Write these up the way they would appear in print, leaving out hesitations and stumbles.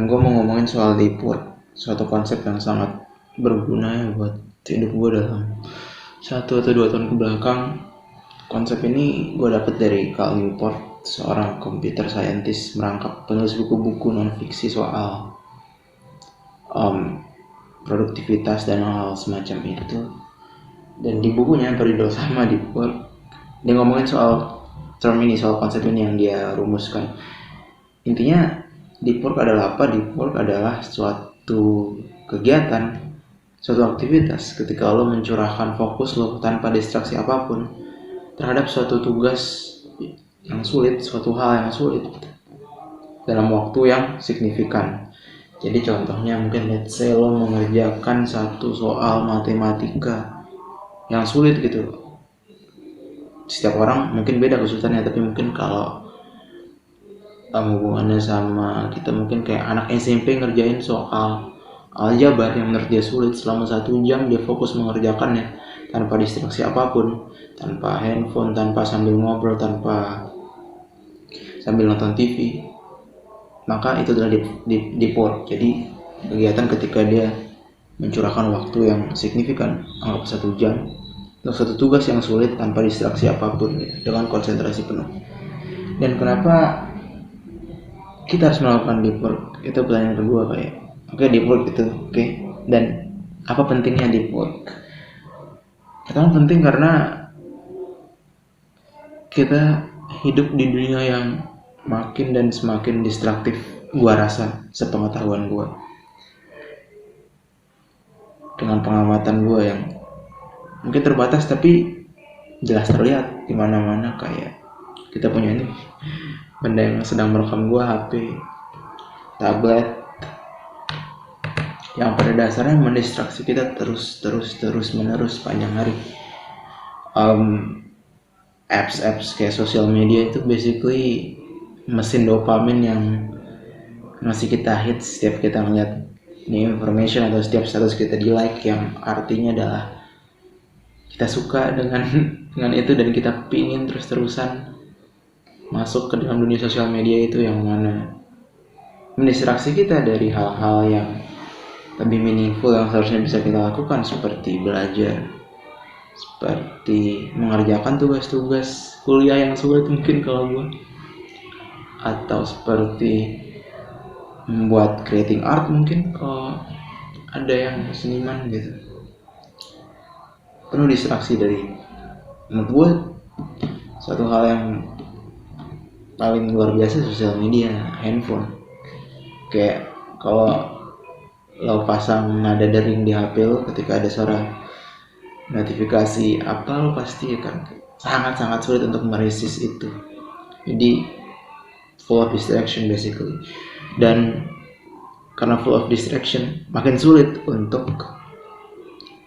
Gue mau ngomongin soal deep work, suatu konsep yang sangat berguna ya buat hidup gue dalam 1 atau 2 tahun ke belakang. Konsep ini gue dapet dari Cal Newport, seorang computer scientist merangkap penulis buku-buku non-fiksi soal produktivitas dan hal-hal semacam itu. Dan di bukunya yang berjudul sama, Deep Work, dia ngomongin soal term ini, soal konsep ini yang dia rumuskan. Intinya deep work adalah apa? Deep work adalah suatu kegiatan, suatu aktivitas ketika lo mencurahkan fokus lo tanpa distraksi apapun terhadap suatu tugas yang sulit, suatu hal yang sulit dalam waktu yang signifikan. Jadi contohnya mungkin let's say lo mengerjakan satu soal matematika yang sulit gitu. Setiap orang mungkin beda kesulitannya, tapi mungkin kalau hubungannya sama kita, mungkin kayak anak SMP ngerjain soal aljabar yang menurut dia sulit, selama 1 jam dia fokus mengerjakannya tanpa distraksi apapun, tanpa handphone, tanpa sambil ngobrol, tanpa sambil nonton TV, maka itu adalah deep work. Jadi kegiatan ketika dia mencurahkan waktu yang signifikan, anggap 1 jam untuk satu tugas yang sulit tanpa distraksi apapun gitu, dengan konsentrasi penuh. Dan kenapa kita harus melakukan deep work? Itu pertanyaan kedua kayak, oke, deep work itu oke. Dan apa pentingnya deep work? Pertama, penting karena kita hidup di dunia yang makin dan semakin distraktif, gua rasa, sepengetahuan gua, dengan pengamatan gua yang mungkin terbatas tapi jelas terlihat di mana-mana. Kayak kita punya ini benda yang sedang merekam gua, HP, tablet, yang pada dasarnya mendistraksi kita terus menerus sepanjang hari. Apps kayak sosial media itu basically mesin dopamin yang ngasih kita hits setiap kita ngeliat new information atau setiap status kita di like, yang artinya adalah kita suka dengan itu dan kita pingin terus-terusan masuk ke dalam dunia sosial media itu, yang mana mendistraksi kita dari hal-hal yang lebih meaningful yang seharusnya bisa kita lakukan, seperti belajar, seperti mengerjakan tugas-tugas kuliah yang sulit mungkin kalau gue, atau seperti membuat creating art mungkin kalau ada yang seniman gitu. Penuh distraksi dari, menurut gue, suatu hal yang paling luar biasa sosial media, handphone. Kayak kalau lo pasang nada dering di HP lo ketika ada suara notifikasi apa, lo pasti akan sangat-sangat sulit untuk meresist itu. Jadi full of distraction basically. Dan karena full of distraction, makin sulit untuk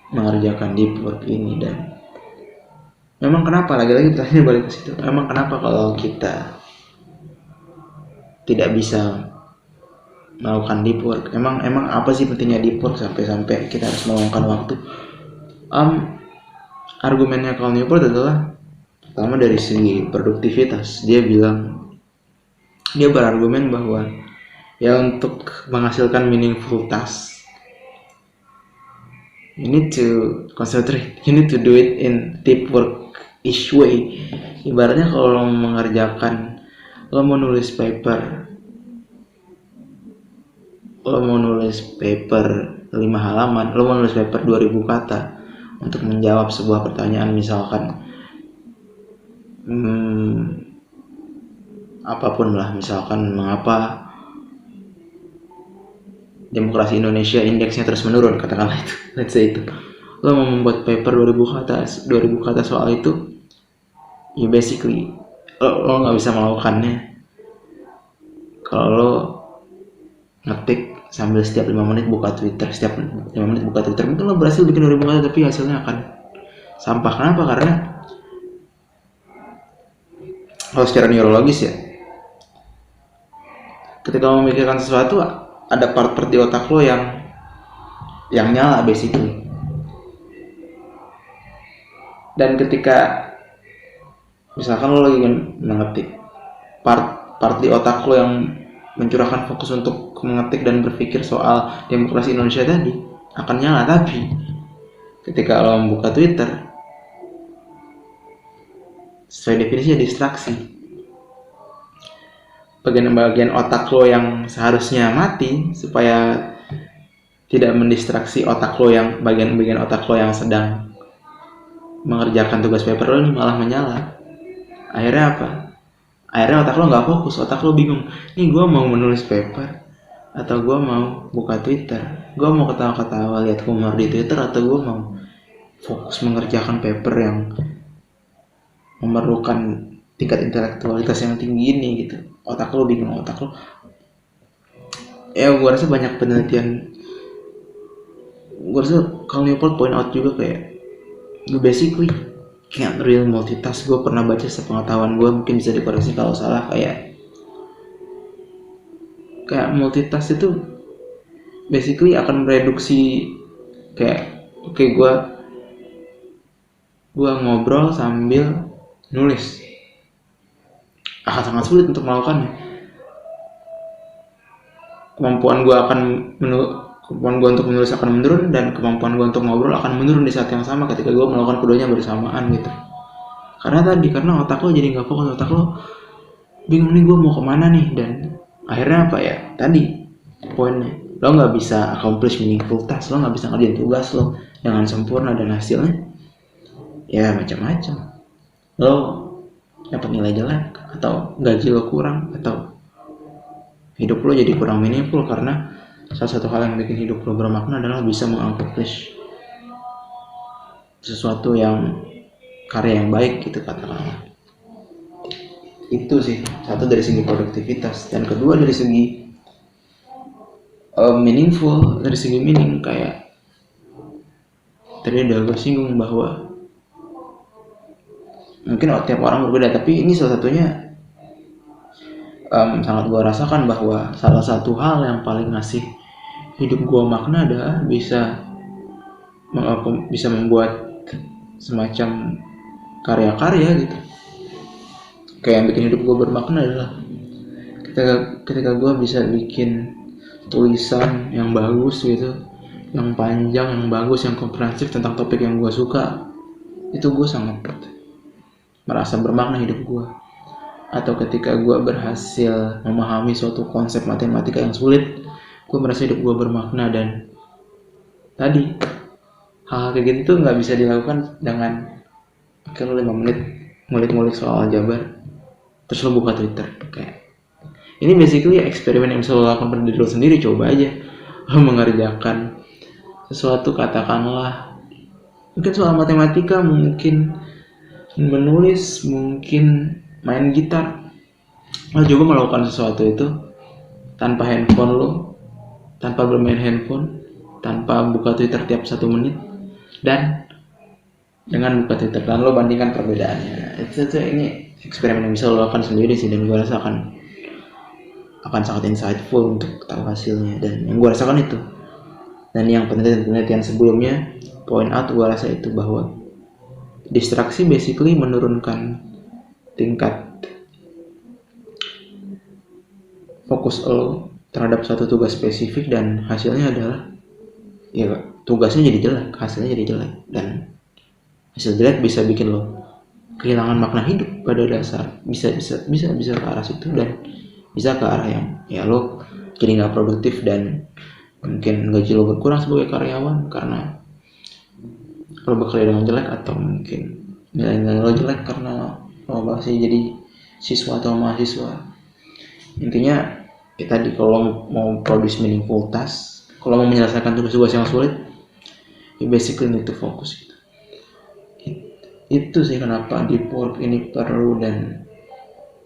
mengerjakan deep work ini. Dan memang kenapa, lagi-lagi pertanyaan balik ke situ, memang kenapa kalau kita tidak bisa melakukan deep work? Emang apa sih pentingnya deep work sampai kita harus meluangkan waktu? Argumennya Cal Newport adalah, pertama dari segi produktivitas. Dia berargumen bahwa ya untuk menghasilkan meaningful task, you need to concentrate, you need to do it in deep work-ish way. Ibaratnya kalau lo mengerjakan, lo mau nulis paper 5 halaman, lo mau nulis paper 2000 kata untuk menjawab sebuah pertanyaan, misalkan apapun lah, misalkan mengapa demokrasi Indonesia indeksnya terus menurun, katakanlah itu, let's say itu. Lo mau membuat paper 2000 kata soal itu, you basically lo nggak bisa melakukannya kalau lo ngetik sambil setiap 5 menit buka Twitter, mungkin lo berhasil bikin 2000 kata tapi hasilnya akan sampah. Kenapa? Karena kalau secara neurologis ya, ketika lo memikirkan sesuatu, ada part-part di otak lo yang nyala basically. Dan ketika misalkan lo lagi ngetik, part di otak lo yang mencurahkan fokus untuk mengetik dan berpikir soal demokrasi Indonesia tadi akan nyala. Tapi ketika lo membuka Twitter, sesuai definisinya distraksi. Bagian-bagian otak lo yang seharusnya mati supaya tidak mendistraksi otak lo yang bagian-bagian otak lo yang sedang mengerjakan tugas paper lo ini malah menyala. Akhirnya apa? Akhirnya otak lo nggak fokus, otak lo bingung. Nih gue mau menulis paper atau gue mau buka Twitter, gue mau ketawa-ketawa lihat humor di Twitter, atau gue mau fokus mengerjakan paper yang memerlukan tingkat intelektualitas yang tinggi ini gitu. Otak lo bingung, otak lo. Ya gue rasa banyak penelitian. Gue rasa Carl Newport point out juga kayak you basically can't really multitask. Gue pernah baca sepengetahuan gue, mungkin bisa dikoreksi kalau salah, kayak multitask itu basically akan mereduksi kayak gue ngobrol sambil nulis akan sangat sulit untuk melakukannya. Kemampuan gue untuk menulis akan menurun, dan kemampuan gue untuk ngobrol akan menurun di saat yang sama ketika gue melakukan keduanya bersamaan gitu. Karena otak lo jadi nggak fokus, otak lo bingung nih gue mau kemana nih, dan akhirnya apa ya? Tadi poinnya, lo nggak bisa accomplish meaningful task, lo nggak bisa ngerjain tugas lo dengan sempurna, dan hasilnya ya macam-macam. Lo dapat nilai jelek, atau gaji lo kurang, atau hidup lo jadi kurang meaningful. Karena salah satu hal yang bikin hidup lo bermakna adalah bisa mengaccomplish sesuatu yang karya yang baik gitu katakanlah. Itu sih satu dari segi produktivitas, dan kedua dari segi meaningful, dari segi meaning. Kayak tadi udah gue singgung bahwa mungkin tiap orang berbeda, tapi ini salah satunya sangat gue rasakan bahwa salah satu hal yang paling ngasih hidup gue makna adalah bisa membuat semacam karya-karya gitu. Kayak yang bikin hidup gue bermakna adalah ketika gue bisa bikin tulisan yang bagus gitu, yang panjang, yang bagus, yang komprehensif tentang topik yang gue suka. Itu gue sangat merasa bermakna hidup gue. Atau ketika gue berhasil memahami suatu konsep matematika yang sulit, gue merasa hidup gue bermakna. Dan tadi hal kayak gitu nggak bisa dilakukan dengan lo 5 menit ngulik-ngulik soal aljabar terus lo buka Twitter. Kayak ini basically eksperimen yang bisa lo lakukan pada diri lo sendiri. Coba aja lo mengerjakan sesuatu, katakanlah mungkin soal matematika, mungkin menulis, mungkin main gitar. Lo coba melakukan sesuatu itu tanpa handphone lo, tanpa bermain handphone, tanpa buka Twitter tiap 1 menit, dan dengan buka Twitter, dan lo bandingkan perbedaannya. Ini eksperimen yang bisa lo lakukan sendiri sih, dan gue rasa akan sangat insightful untuk tahu hasilnya. Dan yang gue rasakan itu, dan yang penelitian sebelumnya point out, gue rasa itu bahwa distraksi basically menurunkan tingkat fokus lo terhadap satu tugas spesifik, dan hasilnya adalah ya tugasnya jadi jelek, hasilnya jadi jelek. Dan hasil jelek bisa bikin lo kehilangan makna hidup pada dasar, bisa ke arah situ, dan bisa ke arah yang ya lo jadi nggak produktif, dan mungkin gaji lo berkurang sebagai karyawan karena lo bekerja dengan jelek, atau mungkin nilai lo jelek karena lo masih jadi siswa atau mahasiswa. Intinya ya tadi, kalau mau produce meaningful task, kalau mau menyelesaikan tugas-tugas yang sulit, you basically need to focus gitu. Itu sih kenapa deep work ini perlu dan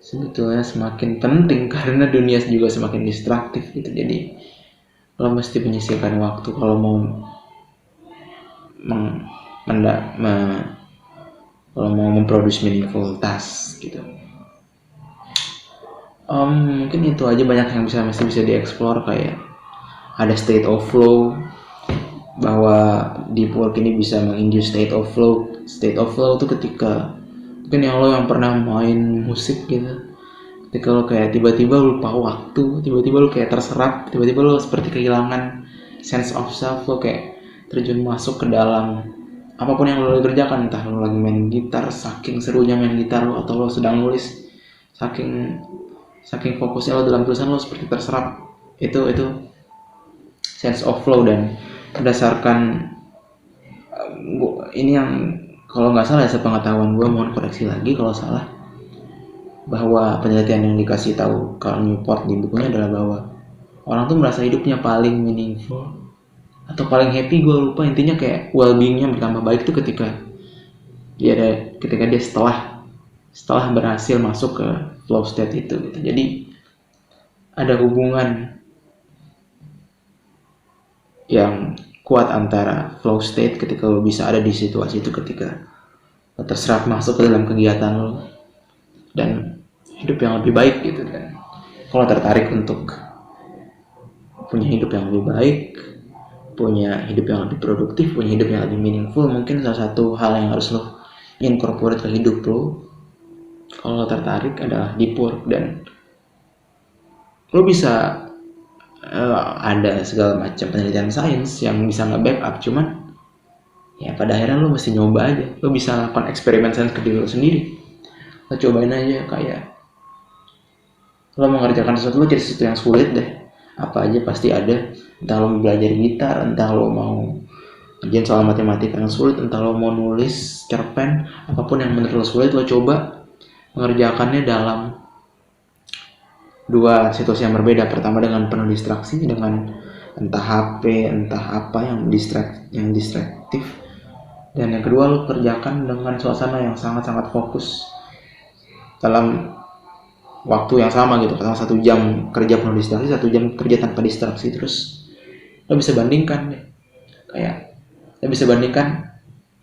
sebetulnya semakin penting, karena dunia juga semakin distraktif gitu. Jadi lo mesti menyisihkan waktu kalau mau memproduce meaningful task gitu. Mungkin itu aja, banyak yang masih bisa dieksplor. Kayak ada state of flow, bahwa deep work ini bisa menginduce state of flow. State of flow itu ketika mungkin yang pernah main musik gitu, ketika lo kayak tiba-tiba lupa waktu, tiba-tiba lo kayak terserap, tiba-tiba lo seperti kehilangan sense of self, lo kayak terjun masuk ke dalam apapun yang lo kerjakan, entah lo lagi main gitar, saking serunya main gitar lo, atau lo sedang nulis, saking fokusnya lo dalam tulisan, lo seperti terserap. Itu sense of flow. Dan berdasarkan ini yang kalau nggak salah ya, sepengetahuan gue, mohon koreksi lagi kalau salah, bahwa penelitian yang dikasih tahu Carl Newport di bukunya adalah bahwa orang tuh merasa hidupnya paling meaningful atau paling happy, gue lupa, intinya kayak well-beingnya bertambah baik tuh ketika dia setelah berhasil masuk ke flow state itu gitu. Jadi ada hubungan yang kuat antara flow state ketika lo bisa ada di situasi itu, ketika lo terserap masuk ke dalam kegiatan lo, dan hidup yang lebih baik gitu. Dan kalau tertarik untuk punya hidup yang lebih baik, punya hidup yang lebih produktif, punya hidup yang lebih meaningful, mungkin salah satu hal yang harus lo incorporate ke hidup lo, kalau lo tertarik, adalah deep work. Dan lo bisa ada segala macam penelitian sains yang bisa nge-backup, cuman ya pada akhirnya lo mesti nyoba aja. Lo bisa lakukan eksperimen sains ke diri lo sendiri. Lo cobain aja, kayak lo mengerjakan sesuatu, lo cari sesuatu yang sulit deh, apa aja pasti ada. Entah lo belajar gitar, entah lo mau ngerjain soal matematika yang sulit, entah lo mau nulis cerpen, apapun yang menurut lo sulit, lo coba mengerjakannya dalam dua situasi yang berbeda. Pertama dengan penuh distraksi, dengan entah HP, entah apa yang distraktif. Dan yang kedua, lo kerjakan dengan suasana yang sangat-sangat fokus dalam waktu yang sama gitu. Pertama 1 jam kerja penuh distraksi, 1 jam kerja tanpa distraksi. Terus lo bisa bandingkan deh, kayak lo bisa bandingkan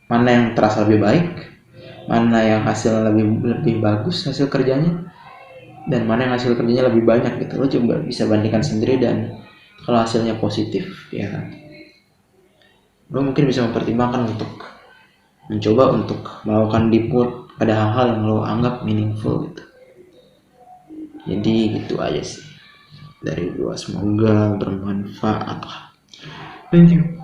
mana yang terasa lebih baik, mana yang hasilnya lebih bagus hasil kerjanya, dan mana yang hasil kerjanya lebih banyak gitu. Lo coba bisa bandingkan sendiri, dan kalau hasilnya positif ya kan, lo mungkin bisa mempertimbangkan untuk mencoba untuk melakukan deep work pada hal-hal yang lo anggap meaningful gitu. Jadi gitu aja sih dari gua, semoga bermanfaat lah. Thank you.